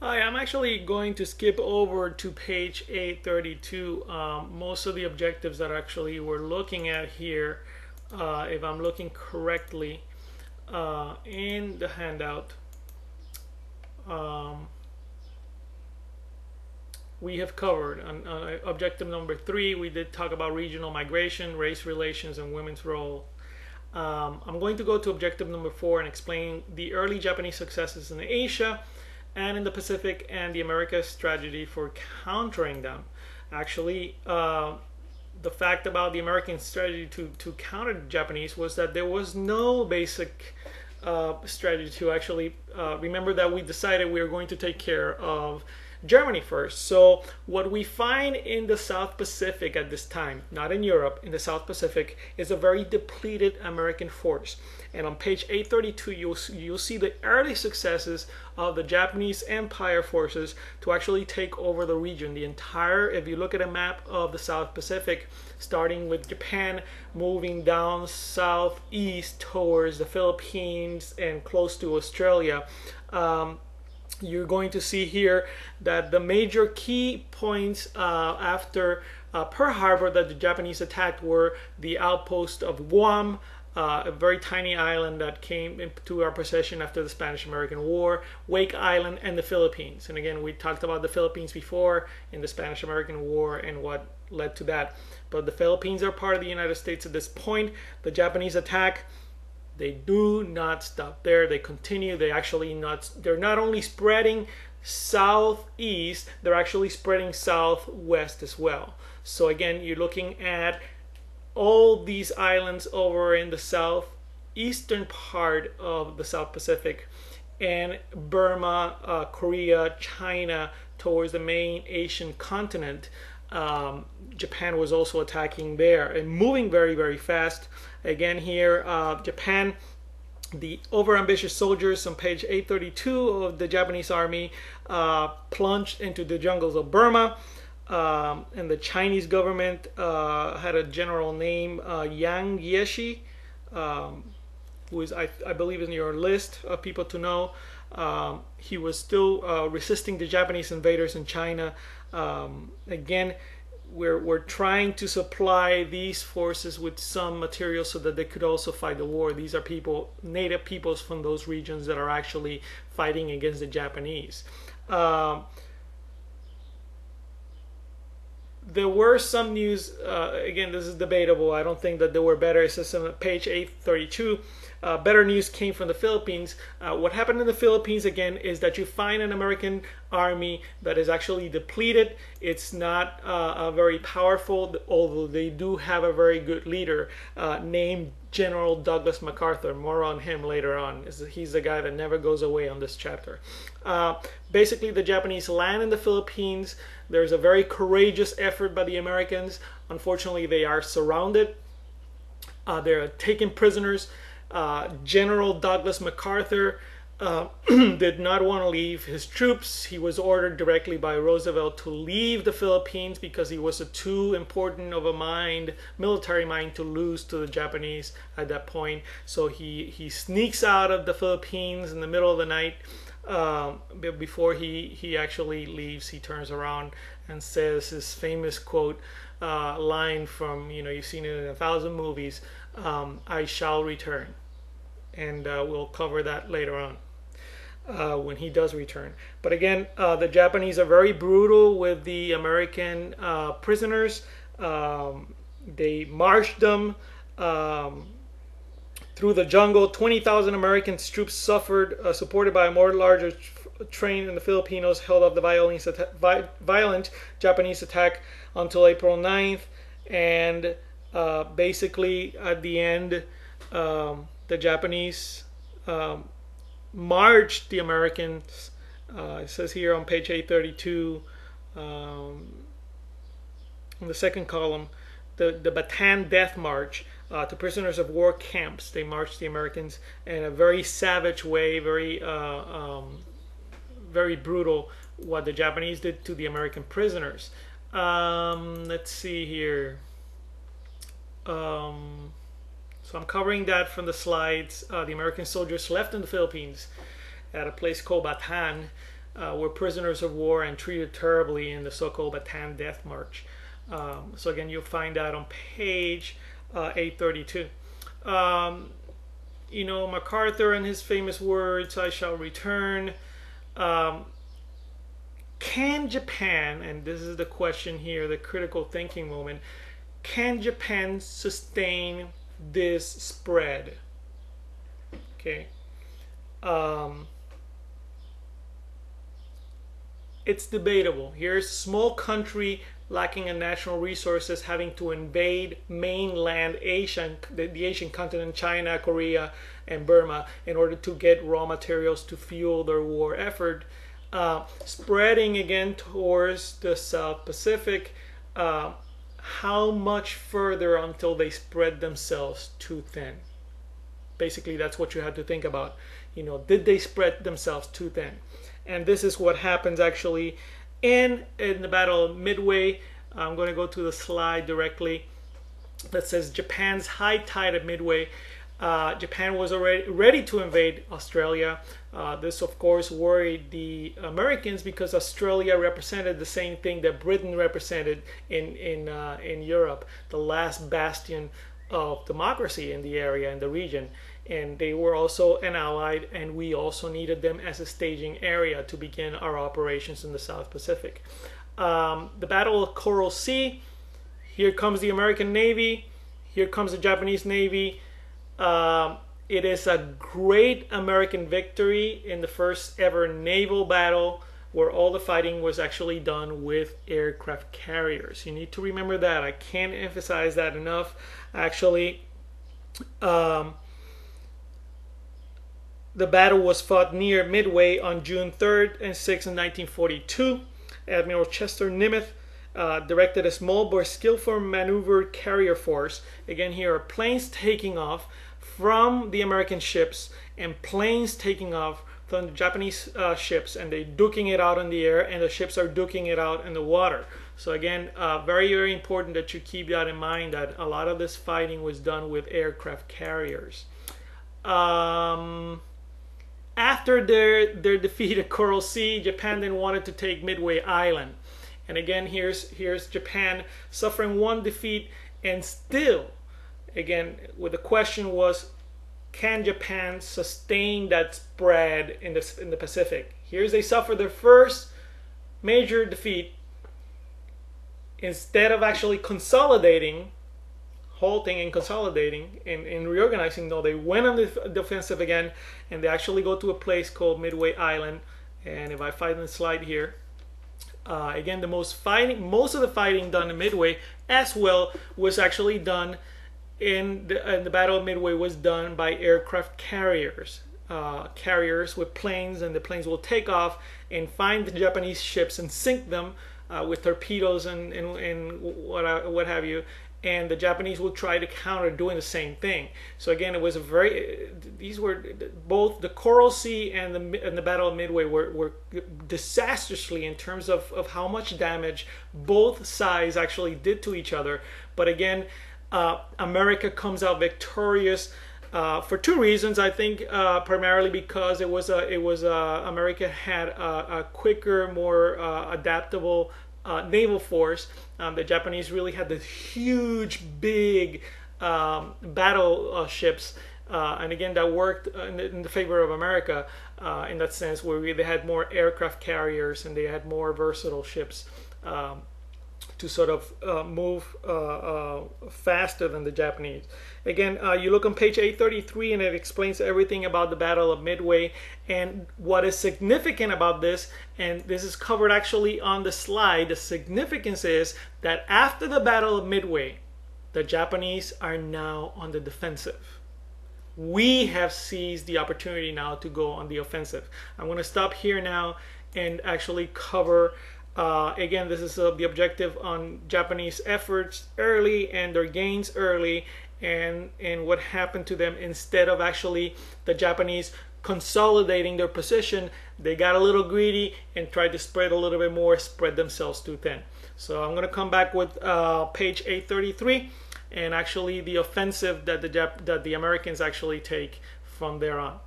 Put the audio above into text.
Hi, I'm actually going to skip over to page 832. Most of the objectives that actually we're looking at here, if I'm looking correctly in the handout, um, we have covered. On objective number 3, we did talk about regional migration, race relations, and women's role. I'm going to go to objective number 4 and explain the early Japanese successes in Asia and in the Pacific and the Americas strategy for countering them. Actually, the fact about the American strategy to counter the Japanese was that there was no basic strategy to actually remember that we decided we were going to take care of Germany first. So what we find in the South Pacific at this time, not in Europe, in the South Pacific, is a very depleted American force. And on page 832, you'll see the early successes of the Japanese Empire forces to actually take over the region. The entire, if you look at a map of the South Pacific, starting with Japan, moving down southeast towards the Philippines and close to Australia, you're going to see here that the major key points after Pearl Harbor that the Japanese attacked were the outpost of Guam, a very tiny island that came into our possession after the Spanish-American War, Wake Island, and the Philippines. And again, we talked about the Philippines before in the Spanish-American War and what led to that. But the Philippines are part of the United States at this point. The Japanese attack, they do not stop there. They continue. They're not only spreading southeast, they're actually spreading southwest as well. So again, you're looking at all these islands over in the southeastern part of the South Pacific, and Burma, Korea, China towards the main Asian continent. Japan was also attacking there and moving very, very fast. Again here, Japan, the overambitious soldiers on page 832 of the Japanese army plunged into the jungles of Burma. And the Chinese government had a general name, Yang Jiechi, who is, I believe, in your list of people to know. He was still resisting the Japanese invaders in China. Again, we're trying to supply these forces with some material so that they could also fight the war. These are people, native peoples from those regions that are actually fighting against the Japanese. There were some news, again, this is debatable. I don't think that they were better. It says on page 832, better news came from the Philippines. What happened in the Philippines, again, is that you find an American army that is actually depleted. It's not very powerful, although they do have a very good leader named General Douglas MacArthur. More on him later on. He's the guy that never goes away on this chapter. Basically, the Japanese land in the Philippines. There's a very courageous effort by the Americans. Unfortunately, they are surrounded. They're taken prisoners. General Douglas MacArthur did not want to leave his troops. He was ordered directly by Roosevelt to leave the Philippines because he was too important of a military mind to lose to the Japanese at that point. So he sneaks out of the Philippines in the middle of the night. Before he actually leaves, he turns around and says his famous quote, line from, you've seen it in 1,000 movies, I shall return. And we'll cover that later on when he does return. But again, the Japanese are very brutal with the American prisoners. They marched them through the jungle. 20,000 American troops suffered, supported by a more larger train, and the Filipinos held up the violent Japanese attack until April 9th. And basically, at the end, the Japanese marched the Americans. It says here on page 832, on the second column, the Bataan Death March to prisoners of war camps. They marched the Americans in a very savage way, very brutal, what the Japanese did to the American prisoners. Let's see here. So I'm covering that from the slides. The American soldiers left in the Philippines at a place called Bataan. were prisoners of war and treated terribly in the so-called Bataan Death March. So again, you'll find that on page 832. MacArthur and his famous words, "I shall return." Can Japan, and this is the question here, the critical thinking moment, can Japan sustain this spread? Okay. It's debatable. Here's a small country lacking in natural resources having to invade mainland Asia, the Asian continent, China, Korea, and Burma, in order to get raw materials to fuel their war effort. Spreading again towards the South Pacific, how much further until they spread themselves too thin? Basically, that's what you have to think about. Did they spread themselves too thin? And this is what happens actually in the Battle of Midway. I'm going to go to the slide directly that says Japan's high tide at Midway. Japan was already ready to invade Australia. This, of course, worried the Americans because Australia represented the same thing that Britain represented in Europe, the last bastion of democracy in the area, in the region. And they were also an allied, and we also needed them as a staging area to begin our operations in the South Pacific. The Battle of Coral Sea. Here comes the American Navy. Here comes the Japanese Navy. It is a great American victory in the first ever naval battle, where all the fighting was actually done with aircraft carriers. You need to remember that. I can't emphasize that enough. Actually, the battle was fought near Midway on June 3rd and 6th in 1942. Admiral Chester Nimitz directed a small but skillful maneuvered carrier force. Again, here are planes taking off from the American ships and planes taking off from the Japanese ships, and they're duking it out in the air, and the ships are duking it out in the water. So again, very, very important that you keep that in mind, that a lot of this fighting was done with aircraft carriers. After their defeat at Coral Sea, Japan then wanted to take Midway Island. And again, here's Japan suffering one defeat, and still, again, the question was, can Japan sustain that spread in the Pacific? Here's they suffer their first major defeat. Instead of actually consolidating, halting and consolidating and reorganizing, though, they went on the offensive again, and they actually go to a place called Midway Island. And if I find the slide here, again, most of the fighting done in Midway as well was actually done in the Battle of Midway was done by aircraft carriers, carriers with planes, and the planes will take off and find the Japanese ships and sink them with torpedoes and what have you. And the Japanese will try to counter doing the same thing. So again, it was these were both the Coral Sea and the Battle of Midway were disastrously in terms of how much damage both sides actually did to each other. But again, America comes out victorious for two reasons. I think primarily because America had a quicker, more adaptable naval force. The Japanese really had the huge, big battleships, and again, that worked in the favor of America in that sense, where they had more aircraft carriers and they had more versatile ships to sort of move faster than the Japanese. Again, you look on page 833 and it explains everything about the Battle of Midway. And what is significant about this, and this is covered actually on the slide, the significance is that after the Battle of Midway, the Japanese are now on the defensive. We have seized the opportunity now to go on the offensive. I'm going to stop here now and actually cover again, this is the objective on Japanese efforts early and their gains early, and what happened to them. Instead of actually the Japanese consolidating their position, they got a little greedy and tried to spread a little bit more, spread themselves too thin. So I'm going to come back with page 833 and actually the offensive that the Americans actually take from there on.